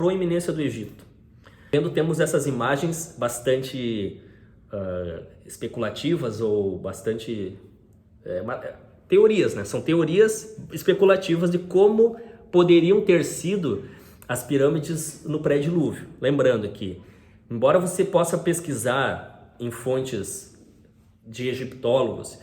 proeminência do Egito. Temos essas imagens bastante especulativas ou bastante teorias, né? São teorias especulativas de como poderiam ter sido as pirâmides no pré-dilúvio. Lembrando que, embora você possa pesquisar em fontes de egiptólogos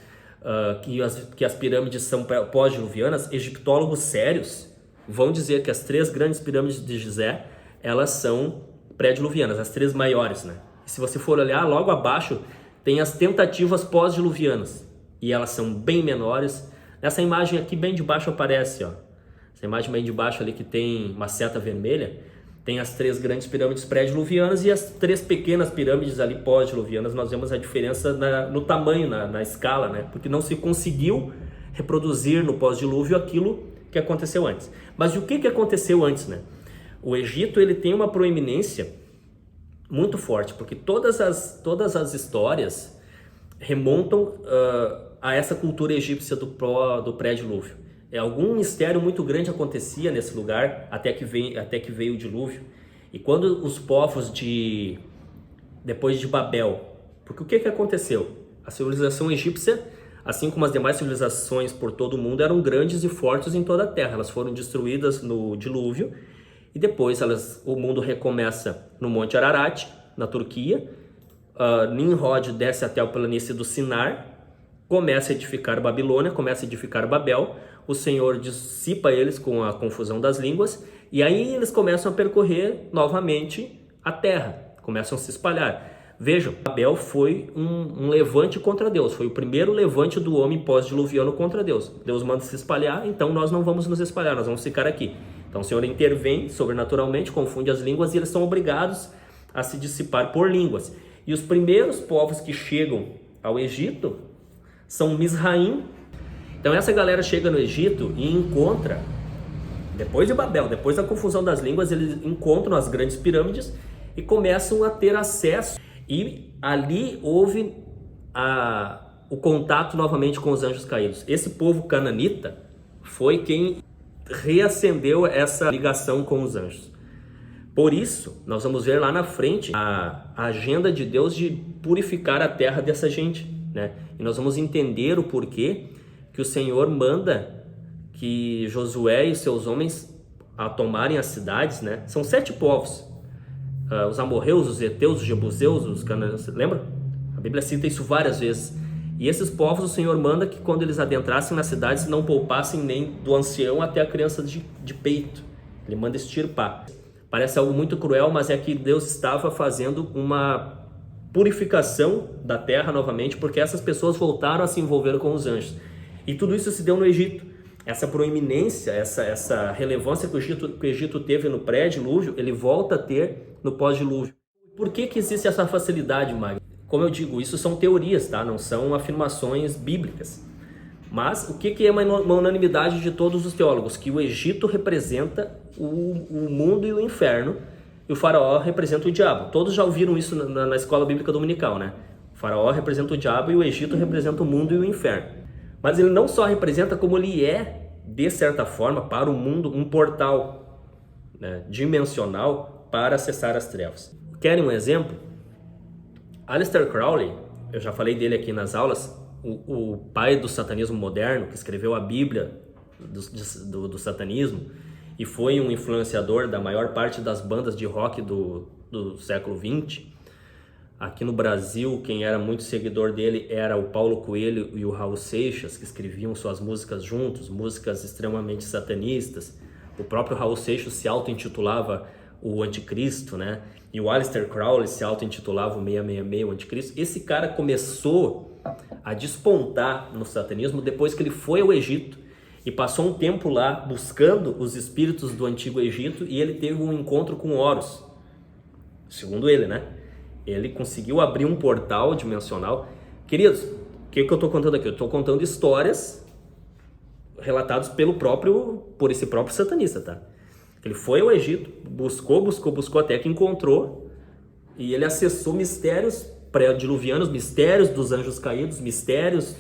que as pirâmides são pós-diluvianas, egiptólogos sérios vão dizer que as 3 grandes pirâmides de Gizé, elas são pré-diluvianas, as 3 maiores, né? E se você for olhar, logo abaixo tem as tentativas pós-diluvianas, e elas são bem menores. Nessa imagem aqui bem de baixo aparece, ó, essa imagem bem de baixo ali que tem uma seta vermelha, tem as 3 grandes pirâmides pré-diluvianas e as 3 pequenas pirâmides ali pós-diluvianas. Nós vemos a diferença no tamanho, na escala, né? Porque não se conseguiu reproduzir no pós-dilúvio aquilo que aconteceu antes. Mas o que aconteceu antes, né? O Egito, ele tem uma proeminência muito forte, porque todas as histórias remontam a essa cultura egípcia do pré-dilúvio. Algum mistério muito grande acontecia nesse lugar até que veio o dilúvio. E quando os povos depois de Babel, porque o que aconteceu? A civilização egípcia, assim como as demais civilizações por todo o mundo, eram grandes e fortes em toda a terra. Elas foram destruídas no dilúvio e depois o mundo recomeça no Monte Ararat, na Turquia. Nimrod desce até a planície do Sinar, começa a edificar Babilônia, começa a edificar Babel. O Senhor dissipa eles com a confusão das línguas e aí eles começam a percorrer novamente a terra, começam a se espalhar. Vejam, Babel foi um levante contra Deus, foi o primeiro levante do homem pós-diluviano contra Deus. Deus manda se espalhar, então nós não vamos nos espalhar, nós vamos ficar aqui. Então o Senhor intervém sobrenaturalmente, confunde as línguas e eles são obrigados a se dissipar por línguas. E os primeiros povos que chegam ao Egito são Mizraim. Então essa galera chega no Egito e encontra, depois de Babel, depois da confusão das línguas, eles encontram as grandes pirâmides e começam a ter acesso. E ali houve o contato novamente com os anjos caídos. Esse povo cananita foi quem reacendeu essa ligação com os anjos. Por isso, nós vamos ver lá na frente a agenda de Deus de purificar a terra dessa gente, né? E nós vamos entender o porquê que o Senhor manda que Josué e seus homens a tomarem as cidades, né? São 7 povos. Os amorreus, os heteus, os jebuseus, os cananeus, lembra? A Bíblia cita isso várias vezes. E esses povos o Senhor manda que quando eles adentrassem nas cidades não poupassem nem do ancião até a criança de peito. Ele manda extirpar. Parece algo muito cruel, mas é que Deus estava fazendo uma purificação da terra novamente, porque essas pessoas voltaram a se envolver com os anjos. E tudo isso se deu no Egito. Essa proeminência, essa relevância que o Egito teve no pré-dilúvio, ele volta a ter no pós-dilúvio. Por que existe essa facilidade, Magno? Como eu digo, isso são teorias, tá? Não são afirmações bíblicas. Mas o que é uma unanimidade de todos os teólogos? Que o Egito representa o mundo e o inferno, e o faraó representa o diabo. Todos já ouviram isso na escola bíblica dominical, né? O faraó representa o diabo e o Egito representa o mundo e o inferno. Mas ele não só representa, como ele é, de certa forma, para o mundo, um portal, né, dimensional para acessar as trevas. Querem um exemplo? Aleister Crowley, eu já falei dele aqui nas aulas, o pai do satanismo moderno, que escreveu a Bíblia do satanismo e foi um influenciador da maior parte das bandas de rock do século XX. Aqui no Brasil, quem era muito seguidor dele era o Paulo Coelho e o Raul Seixas, que escreviam suas músicas juntos, músicas extremamente satanistas. O próprio Raul Seixas se auto-intitulava o Anticristo, né? E o Aleister Crowley se auto-intitulava o 666, o Anticristo. Esse cara começou a despontar no satanismo depois que ele foi ao Egito e passou um tempo lá buscando os espíritos do Antigo Egito, e ele teve um encontro com Horus, segundo ele, né? Ele conseguiu abrir um portal dimensional. Queridos, o que eu estou contando aqui? Eu estou contando histórias relatadas por esse próprio satanista, tá? Ele foi ao Egito, buscou até que encontrou, e ele acessou mistérios pré-diluvianos, mistérios dos anjos caídos, mistérios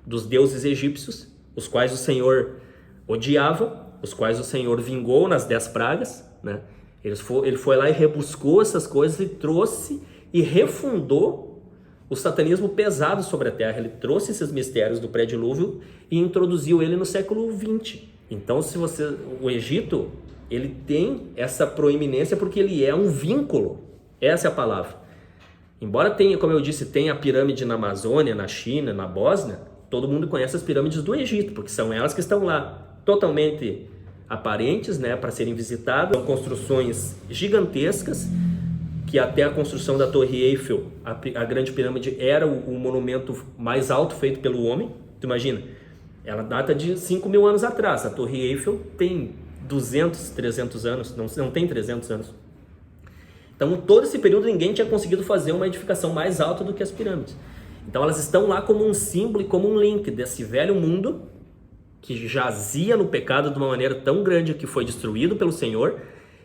dos deuses egípcios, os quais o Senhor odiava, os quais o Senhor vingou nas 10 pragas, né? Ele foi lá e rebuscou essas coisas e trouxe e refundou o satanismo pesado sobre a Terra. Ele trouxe esses mistérios do pré-dilúvio e introduziu ele no século XX. Então, o Egito, ele tem essa proeminência porque ele é um vínculo. Essa é a palavra. Embora tenha, como eu disse, tenha a pirâmide na Amazônia, na China, na Bósnia, todo mundo conhece as pirâmides do Egito, porque são elas que estão lá, totalmente aparentes, né, para serem visitadas. São construções gigantescas, que até a construção da Torre Eiffel, a Grande Pirâmide, era o monumento mais alto feito pelo homem. Tu imagina, ela data de 5.000 anos atrás. A Torre Eiffel tem 200, 300 anos, não tem 300 anos. Então, todo esse período ninguém tinha conseguido fazer uma edificação mais alta do que as pirâmides. Então, elas estão lá como um símbolo e como um link desse velho mundo que jazia no pecado de uma maneira tão grande que foi destruído pelo Senhor.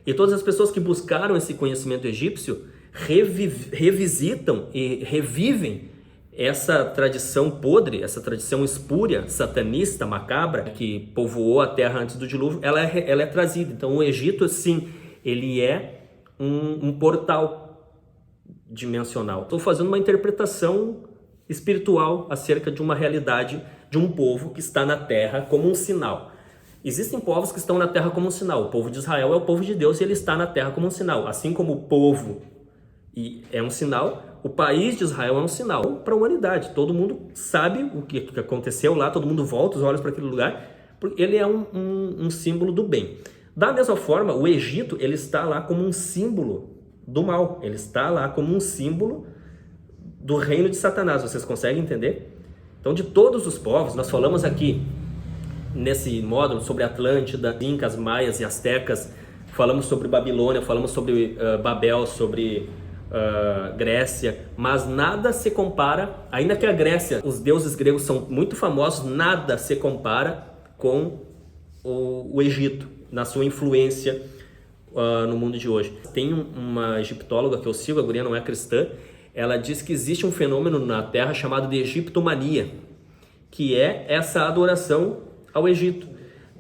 E todas as pessoas que buscaram esse conhecimento egípcio revisitam e revivem essa tradição podre, essa tradição espúria, satanista, macabra, que povoou a terra antes do dilúvio. Ela é trazida. Então, o Egito, sim, ele é um portal dimensional. Estou fazendo uma interpretação espiritual acerca de uma realidade de um povo que está na terra como um sinal. Existem povos que estão na terra como um sinal. O povo de Israel é o povo de Deus e ele está na terra como um sinal. Assim como o povo é um sinal, o país de Israel é um sinal para a humanidade. Todo mundo sabe o que aconteceu lá, todo mundo volta os olhos para aquele lugar, porque ele é um símbolo do bem. Da mesma forma, o Egito, ele está lá como um símbolo do mal. Ele está lá como um símbolo do reino de Satanás. Vocês conseguem entender? Então, de todos os povos, nós falamos aqui nesse módulo sobre Atlântida, Incas, Maias e Astecas, falamos sobre Babilônia, falamos sobre Babel, sobre Grécia, mas nada se compara, ainda que a Grécia, os deuses gregos são muito famosos, nada se compara com o Egito, na sua influência no mundo de hoje. Tem uma egiptóloga que eu sigo, a guria não é cristã, ela diz que existe um fenômeno na Terra chamado de egiptomania, que é essa adoração ao Egito.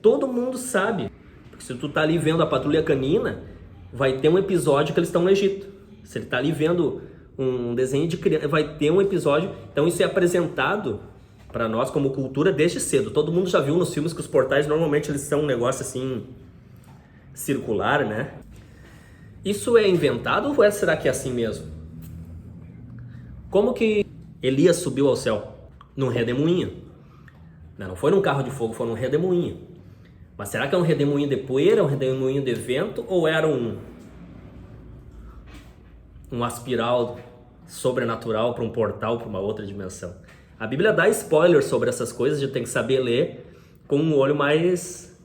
Todo mundo sabe, porque se tu tá ali vendo a Patrulha Canina, vai ter um episódio que eles estão no Egito. Se ele tá ali vendo um desenho de criança, vai ter um episódio. Então isso é apresentado para nós como cultura desde cedo. Todo mundo já viu nos filmes que os portais normalmente eles são um negócio assim circular, né? Isso é inventado ou será que é assim mesmo? Como que Elias subiu ao céu? Num redemoinho. Não foi num carro de fogo, foi num redemoinho. Mas será que é um redemoinho de poeira, um redemoinho de vento, ou era um aspiral sobrenatural para um portal para uma outra dimensão? A Bíblia dá spoilers sobre essas coisas, a gente tem que saber ler com um olho mais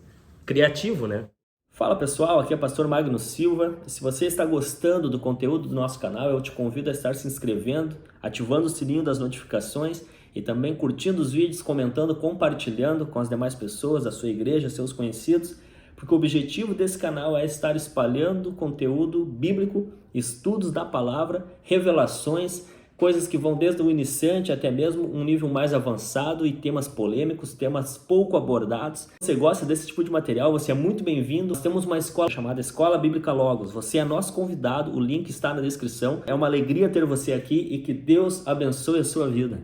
criativo, né? Fala pessoal, aqui é o Pastor Magno Silva. Se você está gostando do conteúdo do nosso canal, eu te convido a estar se inscrevendo, ativando o sininho das notificações e também curtindo os vídeos, comentando, compartilhando com as demais pessoas da sua igreja, seus conhecidos, porque o objetivo desse canal é estar espalhando conteúdo bíblico, estudos da palavra, revelações, coisas que vão desde o iniciante até mesmo um nível mais avançado e temas polêmicos, temas pouco abordados. Se você gosta desse tipo de material, você é muito bem-vindo. Nós temos uma escola chamada Escola Bíblica Logos. Você é nosso convidado, o link está na descrição. É uma alegria ter você aqui e que Deus abençoe a sua vida.